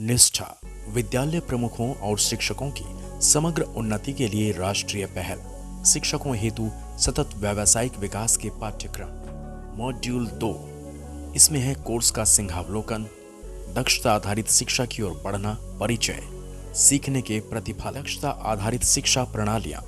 निष्ठा विद्यालय प्रमुखों और शिक्षकों की समग्र उन्नति के लिए राष्ट्रीय पहल। शिक्षकों हेतु सतत व्यावसायिक विकास के पाठ्यक्रम मॉड्यूल 2। इसमें है कोर्स का सिंहावलोकन, दक्षता आधारित शिक्षा की ओर बढ़ना, परिचय, सीखने के प्रतिफल, दक्षता आधारित शिक्षा प्रणालियां,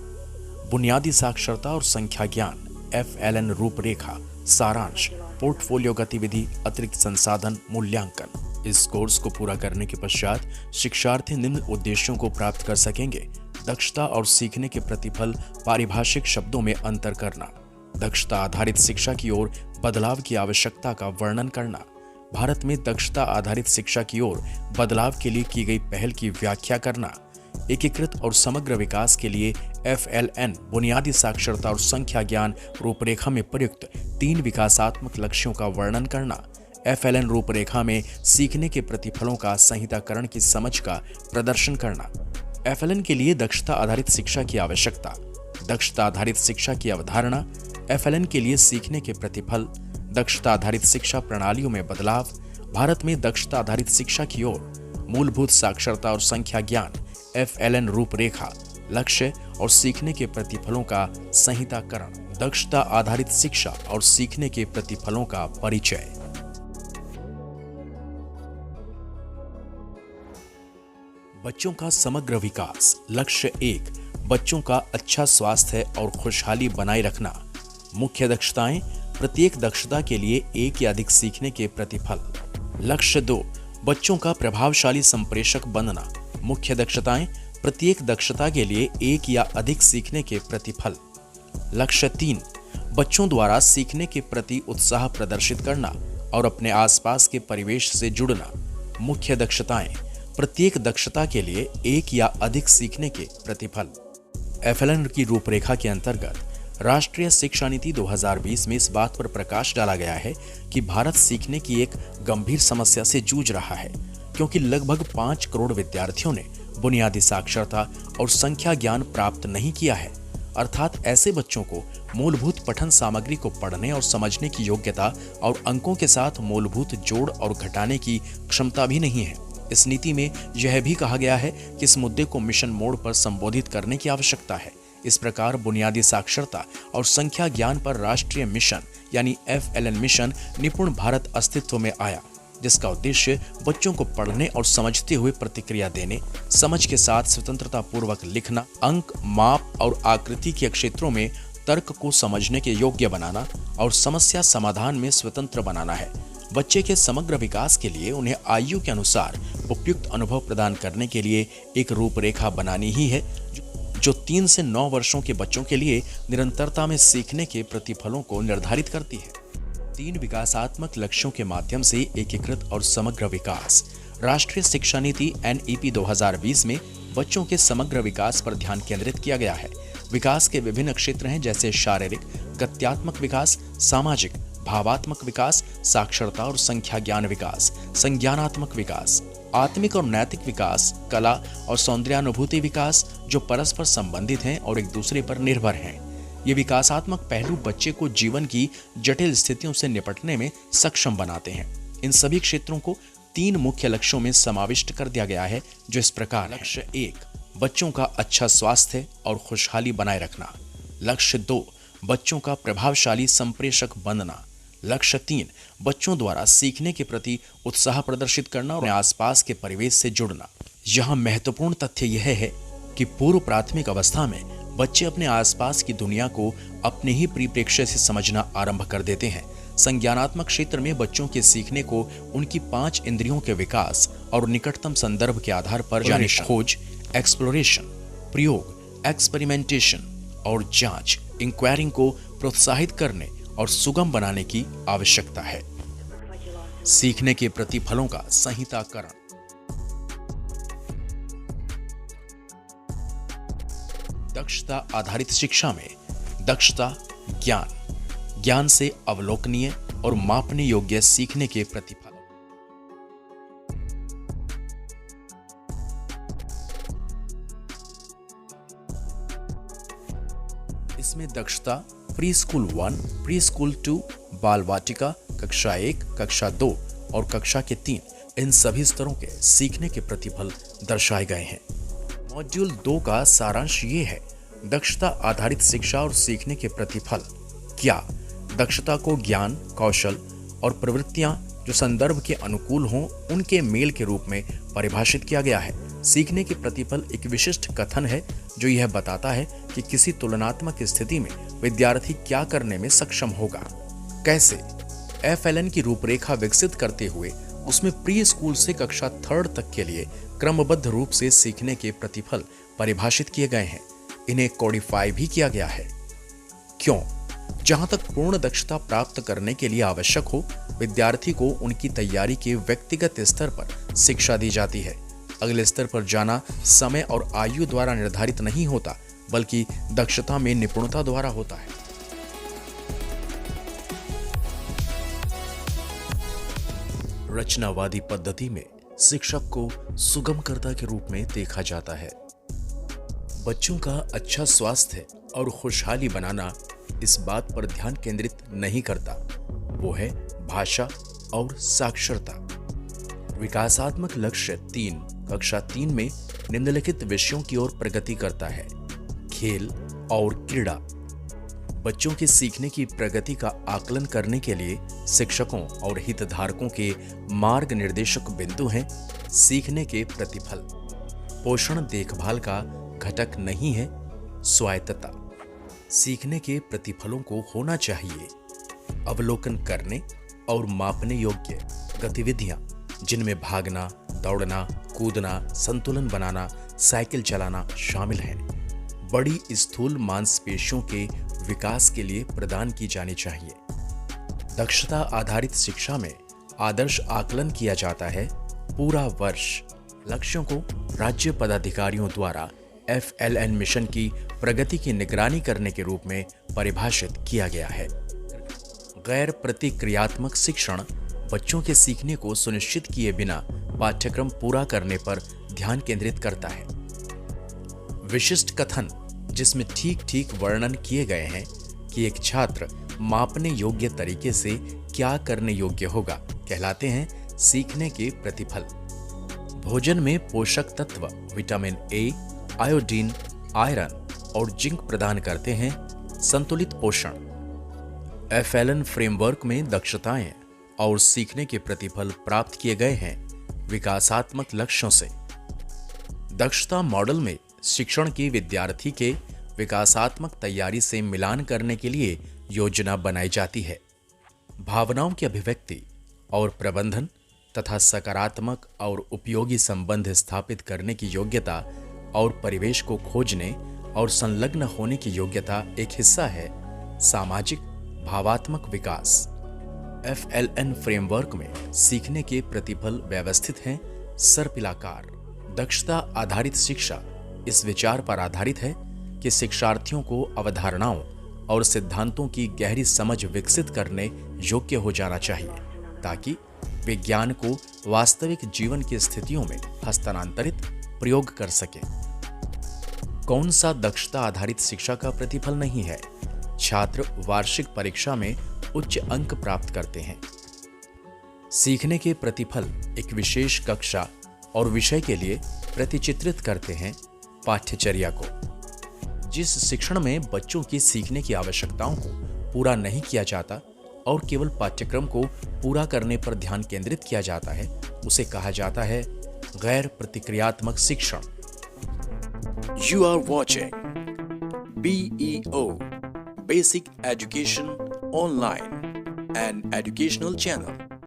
बुनियादी साक्षरता और संख्या ज्ञान, FLN रूपरेखा, सारांश, पोर्टफोलियो गतिविधि, अतिरिक्त संसाधन, मूल्यांकन। इस कोर्स को पूरा करने के पश्चात शिक्षार्थी निम्न उद्देश्यों को प्राप्त कर सकेंगे। दक्षता और सीखने के प्रतिफल पारिभाषिक शब्दों में अंतर करना, दक्षता आधारित शिक्षा की ओर बदलाव की आवश्यकता का वर्णन करना, भारत में दक्षता आधारित शिक्षा की ओर बदलाव के लिए की गई पहल की व्याख्या करना, एकीकृत और समग्र विकास के लिए FLN बुनियादी साक्षरता और संख्या ज्ञान रूपरेखा में प्रयुक्त 3 विकासात्मक लक्ष्यों का वर्णन करना, FLN रूपरेखा में सीखने के प्रतिफलों का संहिताकरण की समझ का प्रदर्शन करना, FLN के लिए दक्षता आधारित शिक्षा की आवश्यकता, दक्षता आधारित शिक्षा की अवधारणा, FLN के लिए सीखने के प्रतिफल, दक्षता आधारित शिक्षा प्रणालियों में बदलाव, भारत में दक्षता आधारित शिक्षा की ओर, मूलभूत साक्षरता और संख्या ज्ञान, FLN रूपरेखा, लक्ष्य और सीखने के प्रतिफलों का संहिताकरण, दक्षता आधारित शिक्षा और सीखने के प्रतिफलों का परिचय। बच्चों का समग्र विकास। लक्ष्य 1, बच्चों का अच्छा स्वास्थ्य और खुशहाली बनाए रखना। मुख्य दक्षताएं, प्रत्येक दक्षता के लिए एक या अधिक सीखने के प्रतिफल। लक्ष्य 2, बच्चों का प्रभावशाली संप्रेषक बनना। मुख्य दक्षताएं, प्रत्येक दक्षता के लिए एक या अधिक सीखने के प्रतिफल। लक्ष्य 3, बच्चों द्वारा सीखने के प्रति उत्साह प्रदर्शित करना और अपने आसपास के परिवेश से जुड़ना। मुख्य दक्षताएं, प्रत्येक दक्षता के लिए एक या अधिक सीखने के प्रतिफल। FLN की रूपरेखा के अंतर्गत राष्ट्रीय शिक्षा नीति 2020 में इस बात पर प्रकाश डाला गया है कि भारत सीखने की एक गंभीर समस्या से जूझ रहा है, क्योंकि लगभग 5 करोड़ विद्यार्थियों ने बुनियादी साक्षरता और संख्या ज्ञान प्राप्त नहीं किया है। अर्थात ऐसे बच्चों को मूलभूत पठन सामग्री को पढ़ने और समझने की योग्यता और अंकों के साथ मूलभूत जोड़ और घटाने की क्षमता भी नहीं है। इस नीति में यह भी कहा गया है कि इस मुद्दे को मिशन मोड पर संबोधित करने की आवश्यकता है। इस प्रकार बुनियादी साक्षरता और संख्या ज्ञान पर राष्ट्रीय मिशन यानी FLN मिशन निपुण भारत अस्तित्व में आया, जिसका उद्देश्य बच्चों को पढ़ने और समझते हुए प्रतिक्रिया देने, समझ के साथ स्वतंत्रता पूर्वक लिखना, अंक, माप और आकृति के क्षेत्रों में तर्क को समझने के योग्य बनाना और समस्या समाधान में स्वतंत्र बनाना है। बच्चे के समग्र विकास के लिए उन्हें आयु के अनुसार उपयुक्त अनुभव प्रदान करने के लिए एक रूपरेखा बनानी ही है, जो 3 से 9 वर्षों के बच्चों के लिए निरंतरता में सीखने के प्रतिफलों को निर्धारित करती है। 3 विकासात्मक लक्ष्यों के माध्यम से एकीकृत और समग्र विकास। राष्ट्रीय शिक्षा नीति NEP 2020 में बच्चों के समग्र विकास पर ध्यान केंद्रित किया गया है। विकास के विभिन्न क्षेत्र हैं, जैसे शारीरिक, गत्यात्मक विकास, सामाजिक, भावात्मक विकास, साक्षरता और संख्या ज्ञान विकास, संज्ञानात्मक विकास, आत्मिक और नैतिक विकास, कला और सौंदर्यानुभूति विकास, जो परस्पर संबंधित हैं और एक दूसरे पर निर्भर हैं। ये विकासात्मक पहलू बच्चे को जीवन की जटिल स्थितियों से निपटने में सक्षम बनाते हैं। इन सभी क्षेत्रों को 3 मुख्य लक्ष्यों में समाविष्ट कर दिया गया है, जो इस प्रकार है। लक्ष्य 1, बच्चों का अच्छा स्वास्थ्य और खुशहाली बनाए रखना। लक्ष्य 2, बच्चों का प्रभावशाली संप्रेषक बनना। लक्ष्य 3, बच्चों द्वारा सीखने के प्रति उत्साह प्रदर्शित करना और आसपास के परिवेश से जुड़ना। यहाँ महत्वपूर्ण तथ्य यह है कि पूर्व प्राथमिक अवस्था में बच्चे अपने आसपास की दुनिया को अपने ही परिप्रेक्ष्य से समझना आरंभ कर देते हैं। संज्ञानात्मक क्षेत्र में बच्चों के सीखने को उनकी 5 इंद्रियों के विकास और निकटतम संदर्भ के आधार पर यानी खोज, एक्सप्लोरेशन, प्रयोग, एक्सपेरिमेंटेशन और जांच, इंक्वायरिंग को प्रोत्साहित करने और सुगम बनाने की आवश्यकता है। सीखने के प्रतिफलों का संहिताकरण। दक्षता आधारित शिक्षा में दक्षता, ज्ञान से अवलोकनीय और मापने योग्य सीखने के प्रतिफल। इसमें दक्षता प्री स्कूल 1, प्री स्कूल 2, बाल वाटिका, कक्षा 1, कक्षा 2 और कक्षा के 3 इन सभी स्तरों के सीखने के प्रतिफल दर्शाए गए हैं। मॉड्यूल 2 का सारांश ये है, दक्षता आधारित शिक्षा और सीखने के प्रतिफल। क्या दक्षता को ज्ञान, कौशल और प्रवृत्तियां जो संदर्भ के अनुकूल हों उनके मेल के रूप में परिभाषित किया गया है। सीखने के प्रतिफल एक विशिष्ट कथन है जो यह बताता है कि किसी तुलनात्मक स्थिति में विद्यार्थी क्या करने में सक्षम होगा। कैसे FLN की रूपरेखा विकसित करते हुए उसमें प्री स्कूल से कक्षा 3 तक के लिए क्रमबद्ध रूप से सीखने के प्रतिफल परिभाषित किए गए हैं। इन्हें कोडिफाई भी किया गया है। क्यों? जहां तक पूर्ण दक्षता प्राप्त करने के लिए आवश्यक हो, विद्यार्थी को उनकी तैयारी के व्यक्तिगत स्तर पर शिक्षा दी जाती है। अगले स्तर पर जाना समय और आयु द्वारा निर्धारित नहीं होता, बल्कि दक्षता में निपुणता द्वारा होता है। रचनावादी पद्धति में शिक्षक को सुगमकर्ता के रूप में देखा जाता है। बच्चों का अच्छा स्वास्थ्य और खुशहाली बनाना इस बात पर ध्यान केंद्रित नहीं करता, वो है भाषा और साक्षरता। विकासात्मक लक्ष्य 3 कक्षा 3 में निम्नलिखित विषयों की ओर प्रगति करता है। खेल और क्रीड़ा। बच्चों के सीखने की प्रगति का आकलन करने के लिए शिक्षकों और हितधारकों के मार्ग निर्देशक बिंदु हैं सीखने के प्रतिफल। पोषण देखभाल का घटक नहीं है स्वायत्तता। सीखने के प्रतिफलों को होना चाहिए अवलोकन करने और मापने योग्य गतिविधियां, जिनमें भागना, दौड़ना, कूदना, संतुलन बनाना, साइकिल चलाना शामिल है। बड़ी स्थूल मांसपेशियों के विकास के लिए प्रदान की जानी चाहिए। दक्षता आधारित शिक्षा में आदर्श आकलन किया जाता है। पूरा वर्ष लक्ष्यों को राज्य पदाधिकारियों द्वारा FLN मिशन की प्रगति की निगरानी करने के रूप में परिभाषित किया गया है। गैर प्रतिक्रियात्मक शिक्षण बच्चों के सीखने को सुनिश्चित किए बिना पाठ्यक्रम पूरा करने पर ध्यान केंद्रित करता है। विशिष्ट कथन जिसमें ठीक वर्णन किए गए हैं कि एक छात्र मापने योग्य तरीके से क्या करने योग्य होगा कहलाते हैं सीखने के प्रतिफल। भोजन में पोषक तत्व विटामिन A, आयोडीन, आयरन और जिंक प्रदान करते हैं संतुलित पोषण। FLN फ्रेमवर्क में दक्षताएं और सीखने के प्रतिफल प्राप्त किए गए हैं विकासात्मक लक्ष्यों से। दक्षता मॉडल में शिक्षण की विद्यार्थी के विकासात्मक तैयारी से मिलान करने के लिए योजना बनाई जाती है। भावनाओं की अभिव्यक्ति और प्रबंधन तथा सकारात्मक और उपयोगी संबंध स्थापित करने की योग्यता और परिवेश को खोजने और संलग्न होने की योग्यता एक हिस्सा है सामाजिक भावात्मक विकास। FLN फ्रेमवर्क में सीखने के प्रतिफल व्यवस्थित हैं सर्पिलाकार। दक्षता आधारित शिक्षा इस विचार पर आधारित है कि शिक्षार्थियों को अवधारणाओं और सिद्धांतों की गहरी समझ विकसित करने योग्य हो जाना चाहिए ताकि विज्ञान को वास्तविक जीवन की स्थितियों में हस्तांतरित प्रयोग कर सके। कौन सा दक्षता आधारित शिक्षा का प्रतिफल नहीं है? छात्र वार्षिक परीक्षा में उच्च अंक प्राप्त करते हैं। सीखने के प्रतिफल एक विशेष कक्षा और विषय के लिए प्रतिचित्रित करते हैं पाठ्यचर्या को। जिस शिक्षण में बच्चों की सीखने की आवश्यकताओं को पूरा नहीं किया जाता और केवल पाठ्यक्रम को पूरा करने पर ध्यान केंद्रित किया जाता है, उसे कहा जाता है गैर प्रतिक्रियात्मक शिक्षण। You are watching BEO Basic Education Online, an educational channel.